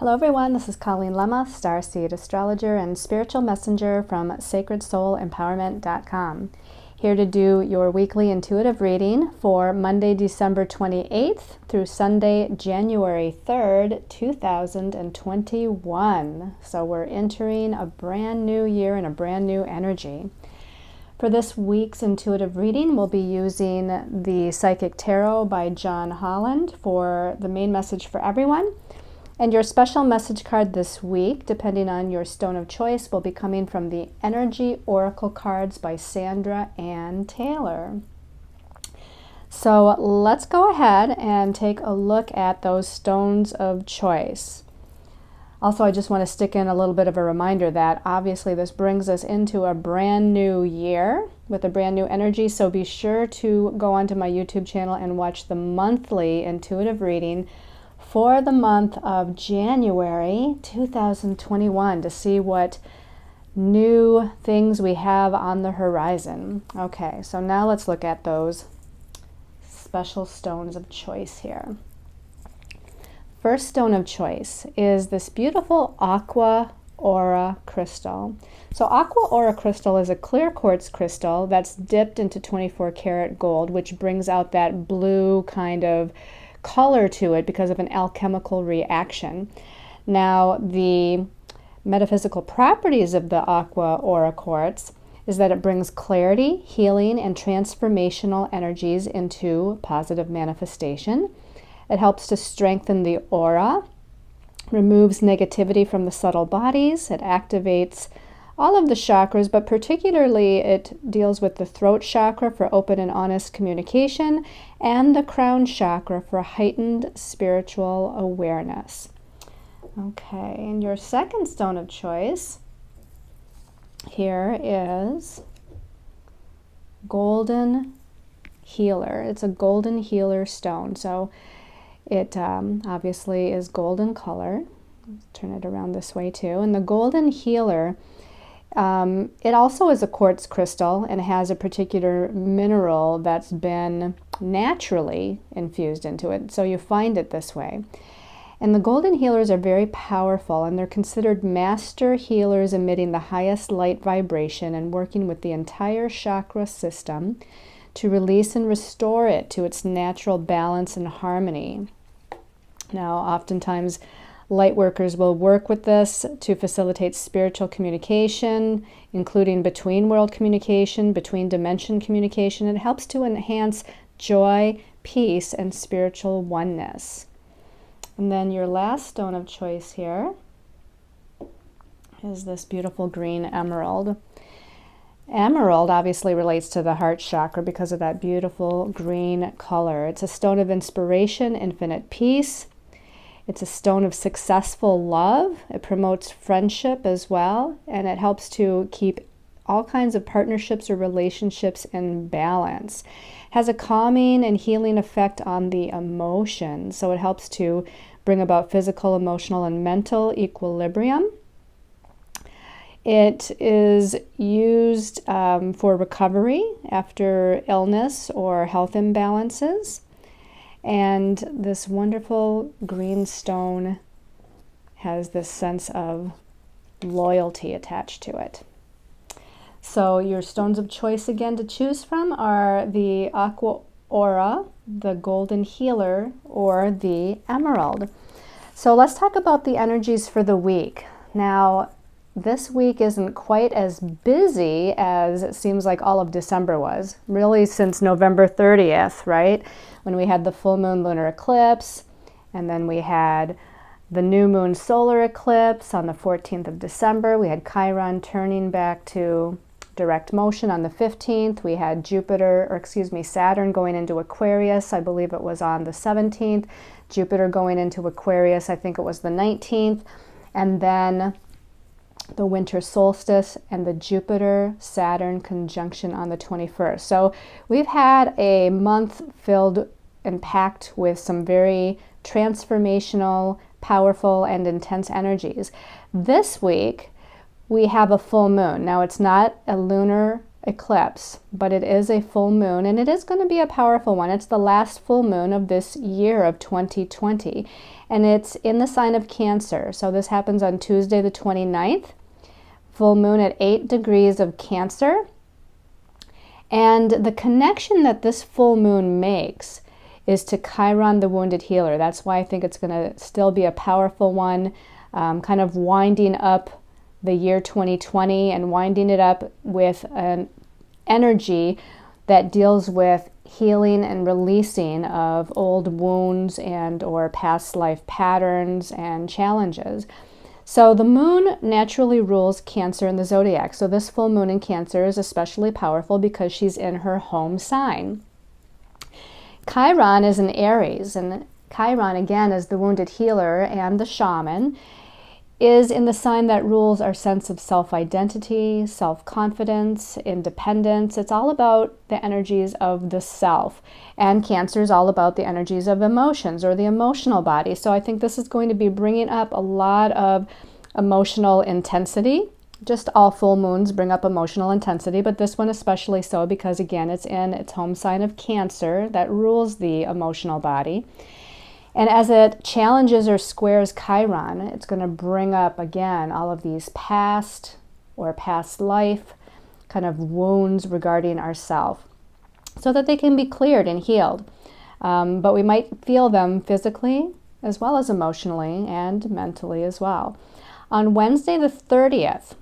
Hello everyone, this is Colleen Lemma, starseed astrologer and spiritual messenger from sacredsoulempowerment.com. Here to do your weekly intuitive reading for Monday, December 28th through Sunday, January 3rd, 2021. So we're entering a brand new year and a brand new energy. For this week's intuitive reading, we'll be using the Psychic Tarot by John Holland for the main message for everyone. And your special message card this week, depending on your stone of choice, will be coming from the Energy Oracle cards by Sandra Ann Taylor. So let's go ahead and take a look at those stones of choice. Also, I just want to stick in a little bit of a reminder that obviously this brings us into a brand new year with a brand new energy. So be sure to go onto my YouTube channel and watch the monthly intuitive reading for the month of January 2021 to see what new things we have on the horizon. Okay, so now let's look at those special stones of choice here. First stone of choice is this beautiful aqua aura crystal. So aqua aura crystal is a clear quartz crystal that's dipped into 24 karat gold, which brings out that blue kind of color to it because of an alchemical reaction. Now, the metaphysical properties of the aqua aura quartz is that it brings clarity, healing, and transformational energies into positive manifestation. It helps to strengthen the aura, removes negativity from the subtle bodies, it activates all of the chakras, but particularly it deals with the throat chakra for open and honest communication and the crown chakra for heightened spiritual awareness. Okay, and your second stone of choice here is Golden Healer. It's a golden healer stone. So it obviously is golden color. Let's turn it around this way too. And the Golden Healer, it also is a quartz crystal and has a particular mineral that's been naturally infused into it. So you find it this way. And the golden healers are very powerful, and they're considered master healers, emitting the highest light vibration and working with the entire chakra system to release and restore it to its natural balance and harmony. Now, oftentimes light workers will work with this to facilitate spiritual communication, including between world communication, between dimension communication. It helps to enhance joy, peace, and spiritual oneness. And then your last stone of choice here is this beautiful green emerald. Emerald obviously relates to the heart chakra because of that beautiful green color. It's a stone of inspiration, infinite peace. It's a stone of successful love. It promotes friendship as well, and it helps to keep all kinds of partnerships or relationships in balance. It has a calming and healing effect on the emotions, so it helps to bring about physical, emotional, and mental equilibrium. It is used for recovery after illness or health imbalances. And this wonderful green stone has this sense of loyalty attached to it. So your stones of choice again to choose from are the aqua aura, the golden healer, or the emerald. So let's talk about the energies for the week. Now, this week isn't quite as busy as it seems like all of December was, really since November 30th, right? When we had the full moon lunar eclipse, and then we had the new moon solar eclipse on the 14th of December. We had Chiron turning back to direct motion on the 15th. We had Saturn going into Aquarius. I believe it was on the 17th. Jupiter going into Aquarius, I think it was the 19th. And then the winter solstice and the Jupiter-Saturn conjunction on the 21st. So we've had a month filled and packed with some very transformational, powerful, and intense energies. This week, we have a full moon. Now, it's not a lunar eclipse, but it is a full moon, and it is going to be a powerful one. It's the last full moon of this year of 2020, and it's in the sign of Cancer. So this happens on Tuesday the 29th, full moon at 8 degrees of Cancer. And the connection that this full moon makes is to Chiron, the wounded healer. That's why I think it's going to still be a powerful one, kind of winding up the year 2020 and winding it up with an energy that deals with healing and releasing of old wounds and or past life patterns and challenges. So the moon naturally rules Cancer in the zodiac. So this full moon in Cancer is especially powerful because she's in her home sign. Chiron is in Aries, and Chiron, again, is the wounded healer and the shaman, is in the sign that rules our sense of self-identity, self-confidence, independence. It's all about the energies of the self. And Cancer is all about the energies of emotions or the emotional body. So I think this is going to be bringing up a lot of emotional intensity. Just all full moons bring up emotional intensity, but this one especially so because, again, it's in its home sign of Cancer that rules the emotional body. And as it challenges or squares Chiron, it's going to bring up, again, all of these past or past life kind of wounds regarding ourself so that they can be cleared and healed. But we might feel them physically as well as emotionally and mentally as well. On Wednesday the 30th,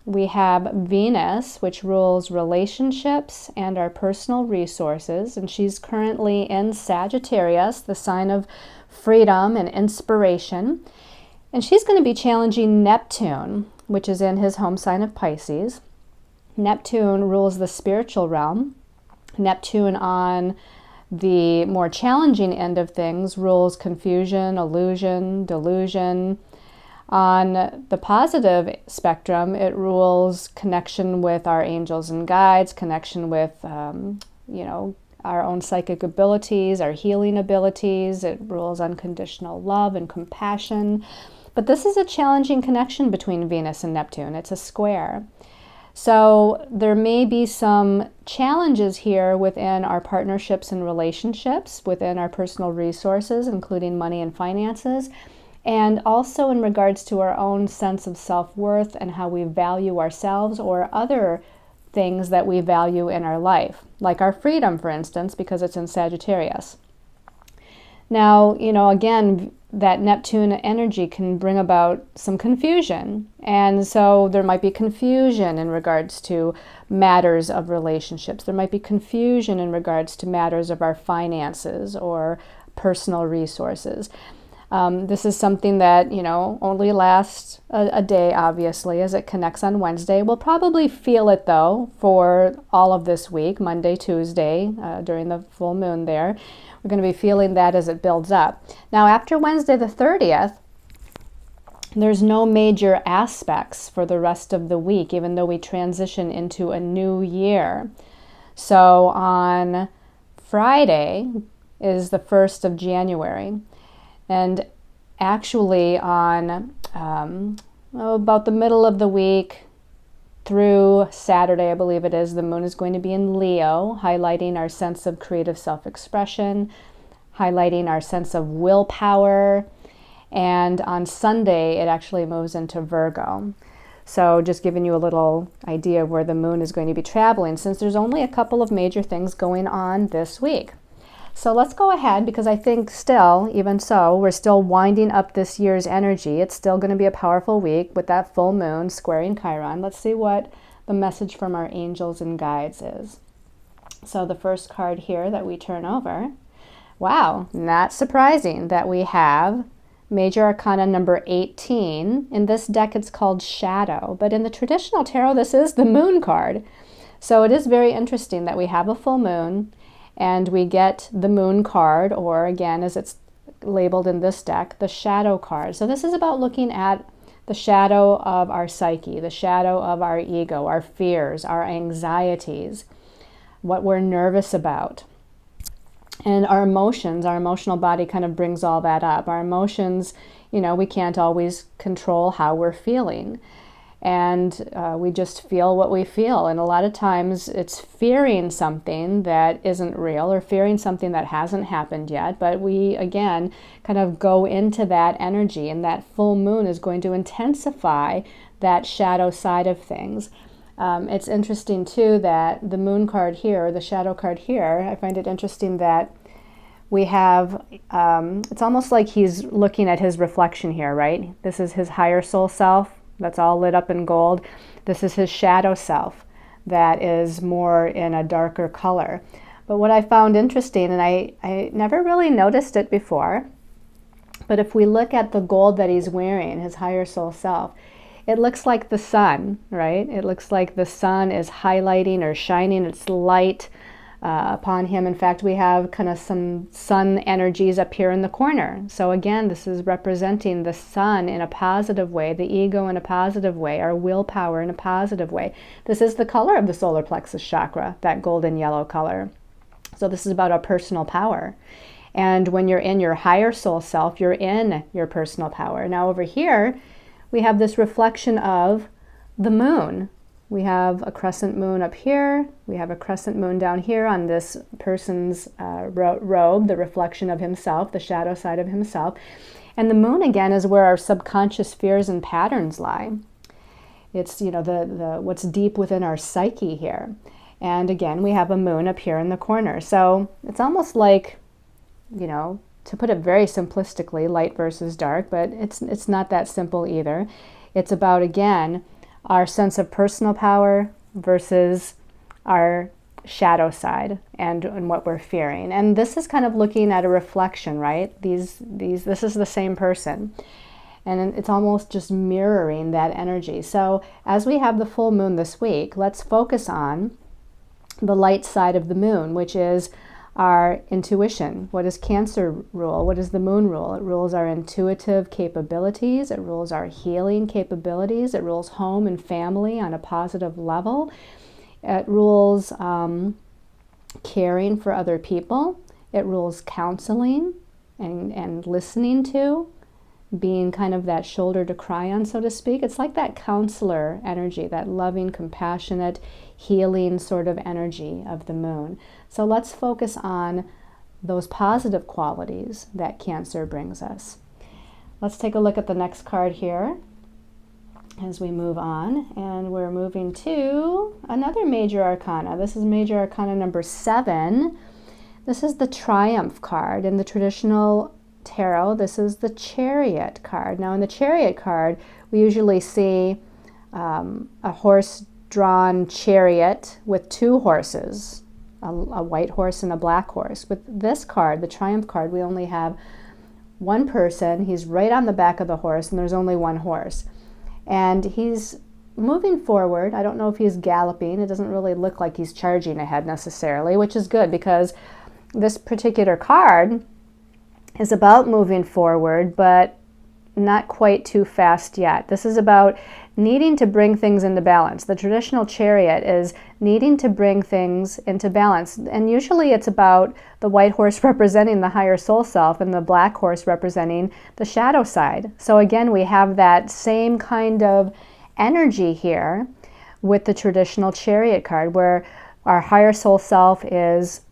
we have Venus, which rules relationships and our personal resources, and she's currently in Sagittarius, the sign of freedom and inspiration. And she's going to be challenging Neptune, which is in his home sign of Pisces. Neptune rules the spiritual realm. Neptune, on the more challenging end of things, rules confusion, illusion, delusion. On the positive spectrum, it rules connection with our angels and guides, connection with, our own psychic abilities, our healing abilities. It rules unconditional love and compassion. But this is a challenging connection between Venus and Neptune. It's a square. So there may be some challenges here within our partnerships and relationships, within our personal resources, including money and finances, and also in regards to our own sense of self-worth and how we value ourselves or other things that we value in our life, like our freedom, for instance, because it's in Sagittarius. Now, again, that Neptune energy can bring about some confusion. And so there might be confusion in regards to matters of relationships. There might be confusion in regards to matters of our finances or personal resources. This is something that, only lasts a day, obviously, as it connects on Wednesday. We'll probably feel it, though, for all of this week, Monday, Tuesday, during the full moon there. We're going to be feeling that as it builds up. Now, after Wednesday the 30th, there's no major aspects for the rest of the week, even though we transition into a new year. So on Friday is the 1st of January. And actually on about the middle of the week through Saturday, I believe it is, the moon is going to be in Leo, highlighting our sense of creative self-expression, highlighting our sense of willpower. And on Sunday, it actually moves into Virgo. So just giving you a little idea of where the moon is going to be traveling, since there's only a couple of major things going on this week. So let's go ahead, because I think still, even so, we're still winding up this year's energy. It's still going to be a powerful week with that full moon squaring Chiron. Let's see what the message from our angels and guides is. So the first card here that we turn over, wow, not surprising that we have Major Arcana number 18. In this deck, it's called Shadow, but in the traditional tarot, this is the moon card. So it is very interesting that we have a full moon and we get the moon card, or again, as it's labeled in this deck, the shadow card. So this is about looking at the shadow of our psyche, the shadow of our ego, our fears, our anxieties, what we're nervous about. And our emotions, our emotional body kind of brings all that up. Our emotions, we can't always control how we're feeling. and we just feel what we feel. And a lot of times it's fearing something that isn't real or fearing something that hasn't happened yet. But we, again, kind of go into that energy, and that full moon is going to intensify that shadow side of things. It's interesting, too, that the moon card here, or the shadow card here, I find it interesting that we have, it's almost like he's looking at his reflection here, right? This is his higher soul self. That's all lit up in gold. This is his shadow self that is more in a darker color. But what I found interesting, and I never really noticed it before, but if we look at the gold that he's wearing, his higher soul self, it looks like the sun, right? It looks like the sun is highlighting or shining its light upon him. In fact, we have kind of some sun energies up here in the corner. So again, this is representing the sun in a positive way, the ego in a positive way, our willpower in a positive way. This is the color of the solar plexus chakra, that golden yellow color. So this is about our personal power. And when you're in your higher soul self, you're in your personal power. Now over here, we have this reflection of the moon. We have a crescent moon up here. We have a crescent moon down here on this person's robe, the reflection of himself, the shadow side of himself. And the moon, again, is where our subconscious fears and patterns lie. It's, you know, the what's deep within our psyche here. And again, we have a moon up here in the corner. So it's almost like, you know, to put it very simplistically, light versus dark, but it's not that simple either. It's about, again, our sense of personal power versus our shadow side and what we're fearing. And this is kind of looking at a reflection, right? This is the same person. And it's almost just mirroring that energy. So as we have the full moon this week, let's focus on the light side of the moon, which is our intuition. What does Cancer rule? What does the moon rule? It rules our intuitive capabilities. It rules our healing capabilities. It rules home and family on a positive level. It rules caring for other people. It rules counseling and listening to, being kind of that shoulder to cry on, so to speak. It's like that counselor energy, that loving, compassionate, healing sort of energy of the moon. So let's focus on those positive qualities that Cancer brings us. Let's take a look at the next card here as we move on. And we're moving to another major arcana. This is major arcana number 7. This is the Triumph card. In the traditional tarot, this is the Chariot card. Now in the Chariot card, we usually see a horse-drawn chariot with 2 horses, a white horse and a black horse. With this card, the Triumph card, we only have one person. He's right on the back of the horse, and there's only one horse. And he's moving forward. I don't know if he's galloping. It doesn't really look like he's charging ahead necessarily, which is good because this particular card is about moving forward, but not quite too fast yet. This is about needing to bring things into balance. The traditional Chariot is needing to bring things into balance. And usually it's about the white horse representing the higher soul self and the black horse representing the shadow side. So again, we have that same kind of energy here with the traditional Chariot card, where our higher soul self is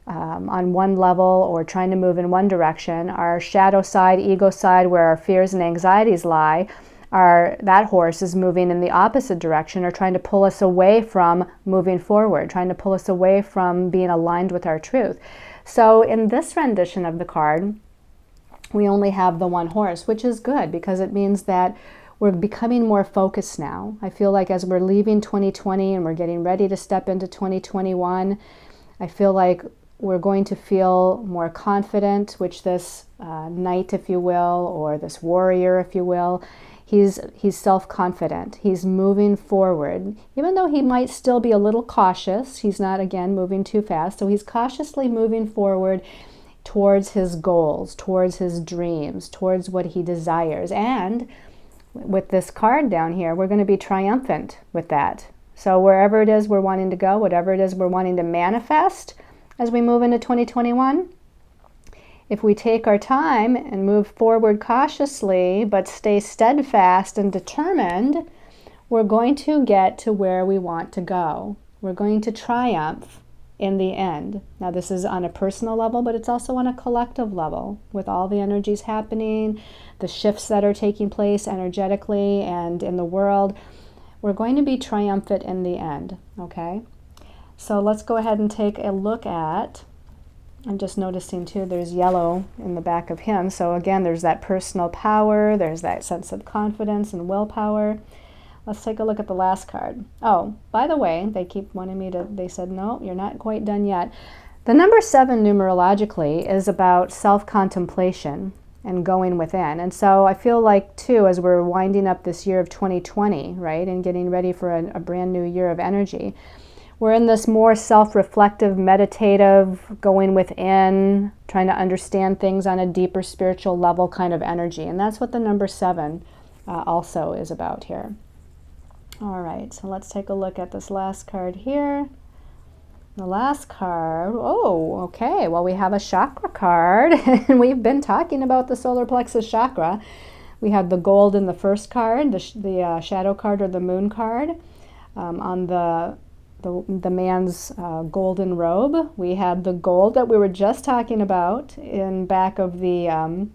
on one level or trying to move in one direction. Our shadow side, ego side, where our fears and anxieties lie, that horse is moving in the opposite direction or trying to pull us away from moving forward, trying to pull us away from being aligned with our truth. So in this rendition of the card, we only have the one horse, which is good because it means that we're becoming more focused now. I feel like as we're leaving 2020 and we're getting ready to step into 2021, I feel like we're going to feel more confident, which this knight, if you will, or this warrior, if you will, he's self-confident. He's moving forward. Even though he might still be a little cautious, he's not, again, moving too fast. So he's cautiously moving forward towards his goals, towards his dreams, towards what he desires. And with this card down here, we're going to be triumphant with that. So wherever it is we're wanting to go, whatever it is we're wanting to manifest, as we move into 2021, if we take our time and move forward cautiously, but stay steadfast and determined, we're going to get to where we want to go. We're going to triumph in the end. Now, this is on a personal level, but it's also on a collective level with all the energies happening, the shifts that are taking place energetically and in the world. We're going to be triumphant in the end, okay? So let's go ahead and take a look at, I'm just noticing too, there's yellow in the back of him. So again, there's that personal power, there's that sense of confidence and willpower. Let's take a look at the last card. Oh, by the way, they keep wanting me to, they said, no, you're not quite done yet. The number 7 numerologically is about self-contemplation and going within. And so I feel like too, as we're winding up this year of 2020, right, and getting ready for a brand new year of energy, we're in this more self-reflective, meditative, going within, trying to understand things on a deeper spiritual level kind of energy. And that's what the number 7 also is about here. All right, so let's take a look at this last card here. The last card, oh, okay, well, we have a chakra card, and we've been talking about the solar plexus chakra. We had the gold in the first card, the shadow card or the moon card. On the man's golden robe, we had the gold that we were just talking about in back of the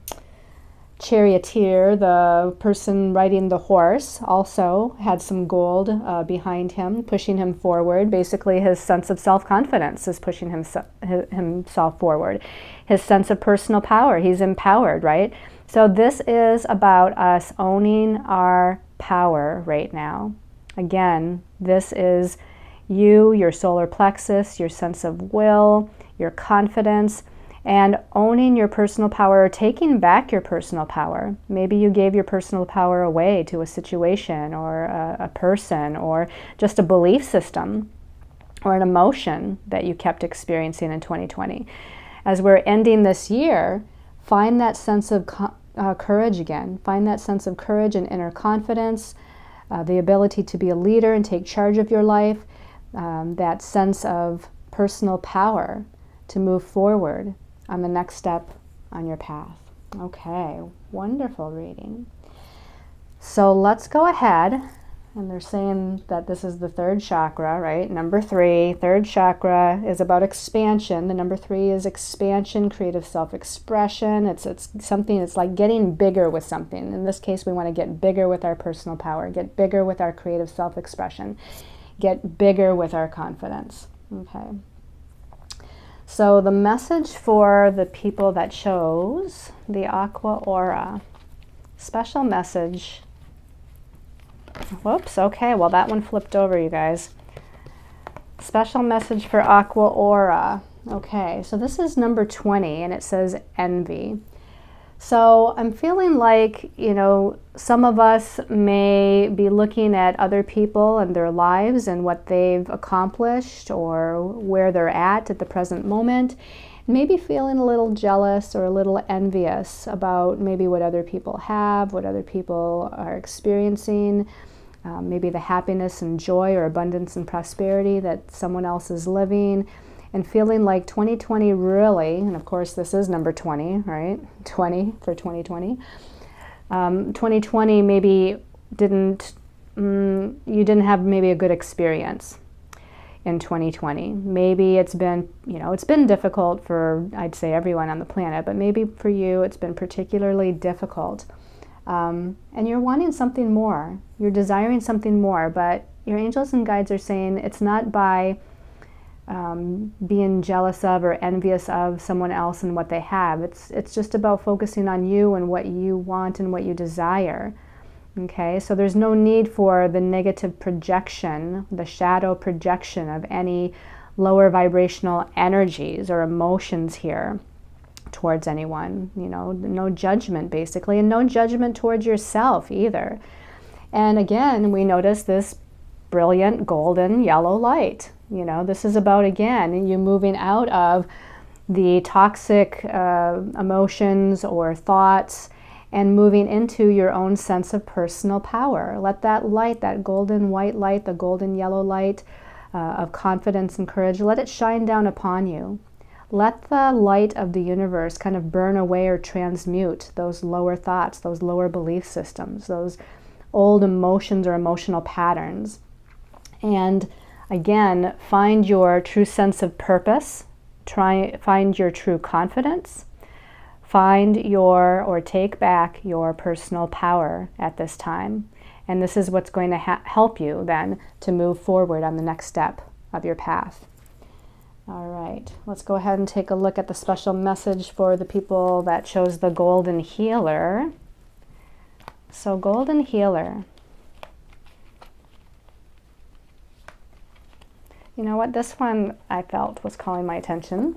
charioteer. The person riding the horse also had some gold behind him, pushing him forward. Basically, his sense of self-confidence is pushing himself forward. His sense of personal power, he's empowered, right? So this is about us owning our power right now. Again, this is you, your solar plexus, your sense of will, your confidence, and owning your personal power, or taking back your personal power. Maybe you gave your personal power away to a situation or a person or just a belief system or an emotion that you kept experiencing in 2020. As we're ending this year, find that sense of courage again. Find that sense of courage and inner confidence, the ability to be a leader and take charge of your life, that sense of personal power to move forward on the next step on your path. Okay, wonderful reading. So let's go ahead, and they're saying that this is the third chakra, right? Number 3, third chakra is about expansion. The number 3 is expansion, creative self-expression. It's something, it's like getting bigger with something. In this case, we want to get bigger with our personal power, get bigger with our creative self-expression, get bigger with our confidence. Okay. So the message for the people that chose the Aqua Aura, special message. Whoops, okay, well that one flipped over, you guys. Special message for Aqua Aura. Okay, so this is number 20, and it says envy. So I'm feeling like, you know, some of us may be looking at other people and their lives and what they've accomplished or where they're at the present moment, maybe feeling a little jealous or a little envious about maybe what other people have, what other people are experiencing, maybe the happiness and joy or abundance and prosperity that someone else is living. And feeling like 2020 really, and of course this is number 20, right? 20 for 2020. 2020 maybe you didn't have maybe a good experience in 2020. Maybe it's been, you know, it's been difficult for, I'd say, everyone on the planet, but maybe for you it's been particularly difficult. And you're wanting something more. You're desiring something more, but your angels and guides are saying it's not by being jealous of or envious of someone else and what they have. It's just about focusing on you and what you want and what you desire. Okay, so there's no need for the negative projection, the shadow projection of any lower vibrational energies or emotions here towards anyone. You know, no judgment basically, and no judgment towards yourself either. And again, we notice this brilliant golden yellow light. You know, this is about, again, you moving out of the toxic emotions or thoughts and moving into your own sense of personal power. Let that light, that golden white light, the golden yellow light of confidence and courage, let it shine down upon you. Let the light of the universe kind of burn away or transmute those lower thoughts, those lower belief systems, those old emotions or emotional patterns. And again, find your true sense of purpose, find your true confidence, find or take back your personal power at this time. And this is what's going to help you then to move forward on the next step of your path. All right, let's go ahead and take a look at the special message for the people that chose the Golden Healer. So Golden Healer. You know what, this one I felt was calling my attention.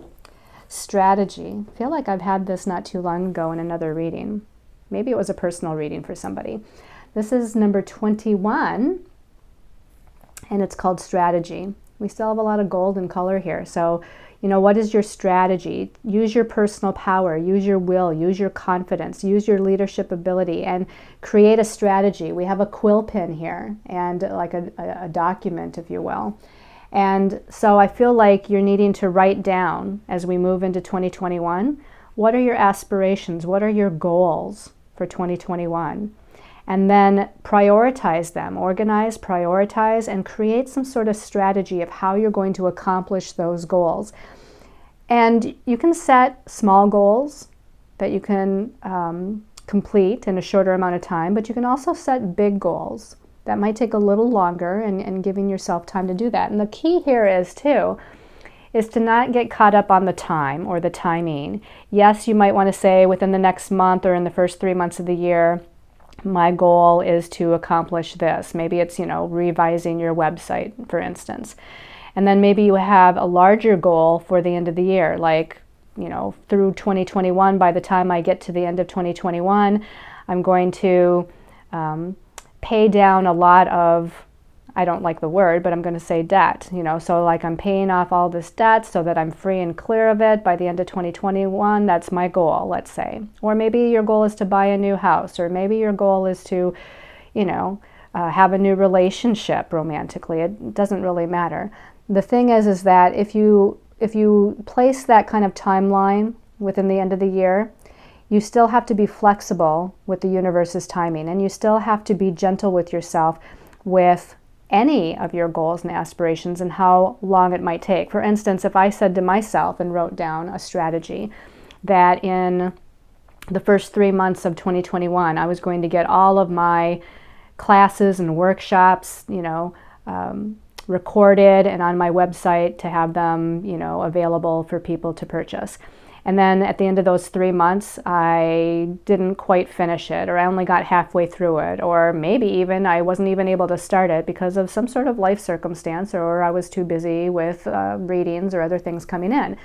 Strategy. I feel like I've had this not too long ago in another reading. Maybe it was a personal reading for somebody. This is number 21, and it's called Strategy. We still have a lot of gold in color here. So, you know, what is your strategy? Use your personal power, use your will, use your confidence, use your leadership ability, and create a strategy. We have a quill pen here, and like a document, if you will. And so I feel like you're needing to write down, as we move into 2021, what are your aspirations? What are your goals for 2021? And then prioritize them, organize, prioritize, and create some sort of strategy of how you're going to accomplish those goals. And you can set small goals that you can complete in a shorter amount of time, but you can also set big goals that might take a little longer, and giving yourself time to do that. And the key here is to not get caught up on the time or the timing. Yes, you might want to say within the next month or in the first 3 months of the year, my goal is to accomplish this. Maybe it's, you know, revising your website, for instance. And then maybe you have a larger goal for the end of the year, like, you know, through 2021, by the time I get to the end of 2021, I'm going to pay down a lot of, I don't like the word, but I'm going to say debt, you know, so like I'm paying off all this debt so that I'm free and clear of it by the end of 2021. That's my goal, let's say. Or maybe your goal is to buy a new house, or maybe your goal is to, you know, have a new relationship romantically. It doesn't really matter. The thing is that if you place that kind of timeline within the end of the year, you still have to be flexible with the universe's timing, and you still have to be gentle with yourself with any of your goals and aspirations and how long it might take. For instance, if I said to myself and wrote down a strategy that in the first 3 months of 2021, I was going to get all of my classes and workshops, you know, recorded and on my website to have them, you know, available for people to purchase. And then at the end of those 3 months, I didn't quite finish it, or I only got halfway through it, or maybe even I wasn't even able to start it because of some sort of life circumstance, or I was too busy with readings or other things coming in.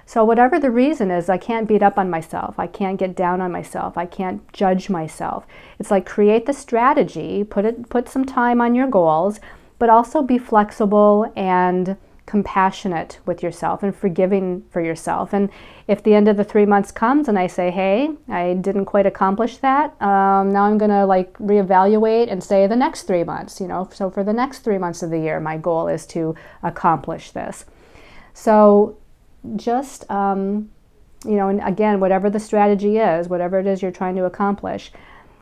So whatever the reason is, I can't beat up on myself. I can't get down on myself. I can't judge myself. It's like, create the strategy, put some time on your goals, but also be flexible and compassionate with yourself and forgiving for yourself. And if the end of the 3 months comes and I say, hey, I didn't quite accomplish that, now I'm going to like reevaluate and say the next 3 months, you know, so for the next 3 months of the year, my goal is to accomplish this. So just, you know, and again, whatever the strategy is, whatever it is you're trying to accomplish,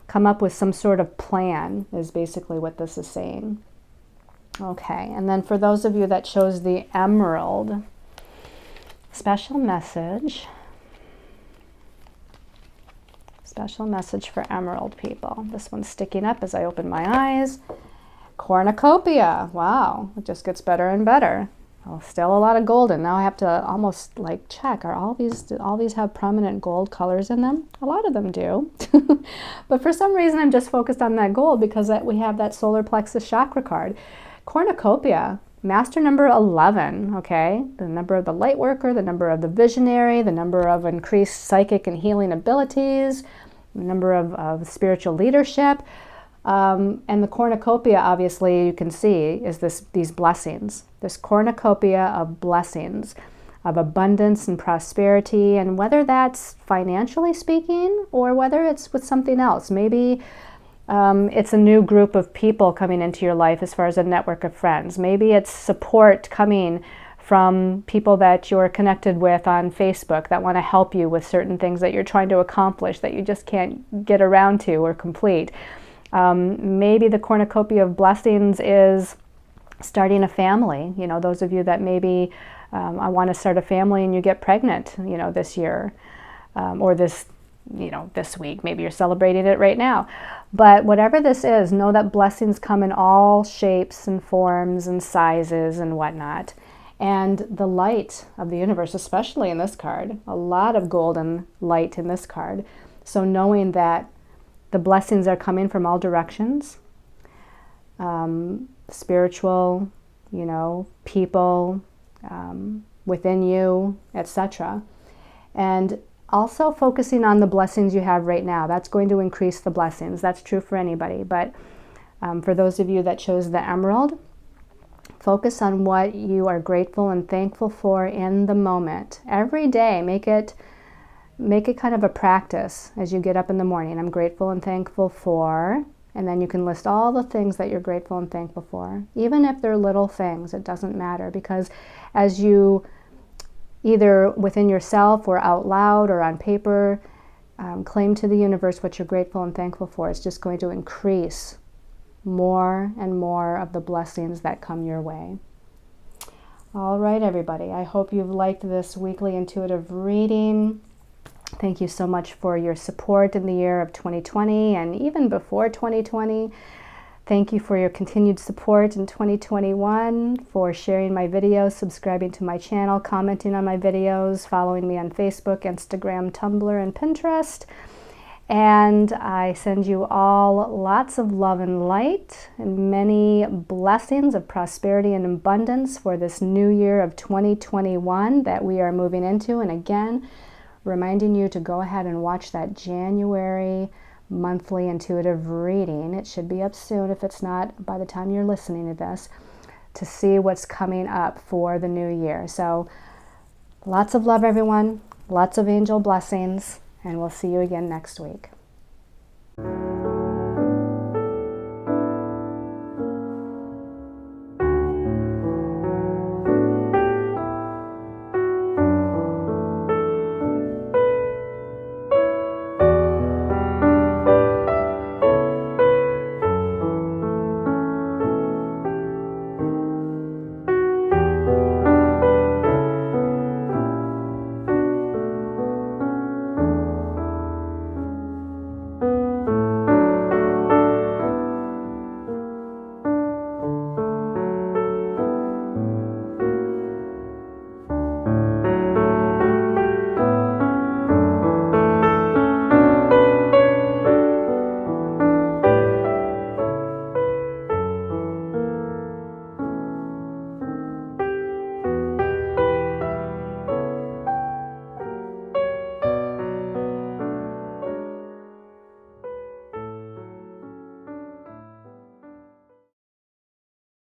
come up with some sort of plan is basically what this is saying. Okay, and then for those of you that chose the Emerald, special message for Emerald people. This one's sticking up as I open my eyes. Cornucopia, wow, it just gets better and better. Well, still a lot of golden. Now I have to almost like check, are all these have prominent gold colors in them? A lot of them do. But for some reason I'm just focused on that gold because we have that solar plexus chakra card. Cornucopia, master number 11, okay? The number of the light worker, the number of the visionary, the number of increased psychic and healing abilities, the number of spiritual leadership. And the cornucopia, obviously, you can see, is these blessings. This cornucopia of blessings, of abundance and prosperity, and whether that's financially speaking or whether it's with something else. Maybe it's a new group of people coming into your life as far as a network of friends. Maybe it's support coming from people that you're connected with on Facebook that want to help you with certain things that you're trying to accomplish that you just can't get around to or complete. Maybe the cornucopia of blessings is starting a family. You know, those of you that maybe I want to start a family and you get pregnant, you know, this year or this, you know, this week. Maybe you're celebrating it right now. But whatever this is, know that blessings come in all shapes and forms and sizes and whatnot. And the light of the universe, especially in this card, a lot of golden light in this card. So knowing that the blessings are coming from all directions, spiritual, you know, people, within you, etc. And also focusing on the blessings you have right now. That's going to increase the blessings. That's true for anybody. But for those of you that chose the emerald, focus on what you are grateful and thankful for in the moment. Every day, make it kind of a practice as you get up in the morning. I'm grateful and thankful for, and then you can list all the things that you're grateful and thankful for. Even if they're little things, it doesn't matter, because as you either within yourself or out loud or on paper claim to the universe what you're grateful and thankful for, it's just going to increase more and more of the blessings that come your way. All right, everybody. I hope you've liked this weekly intuitive reading. Thank you so much for your support in the year of 2020 and even before 2020. Thank you for your continued support in 2021, for sharing my videos, subscribing to my channel, commenting on my videos, following me on Facebook, Instagram, Tumblr, and Pinterest. And I send you all lots of love and light and many blessings of prosperity and abundance for this new year of 2021 that we are moving into. And again, reminding you to go ahead and watch that January monthly intuitive reading. It should be up soon if it's not by the time you're listening to this, to see what's coming up for the new year. So lots of love, everyone. Lots of angel blessings. And we'll see you again next week.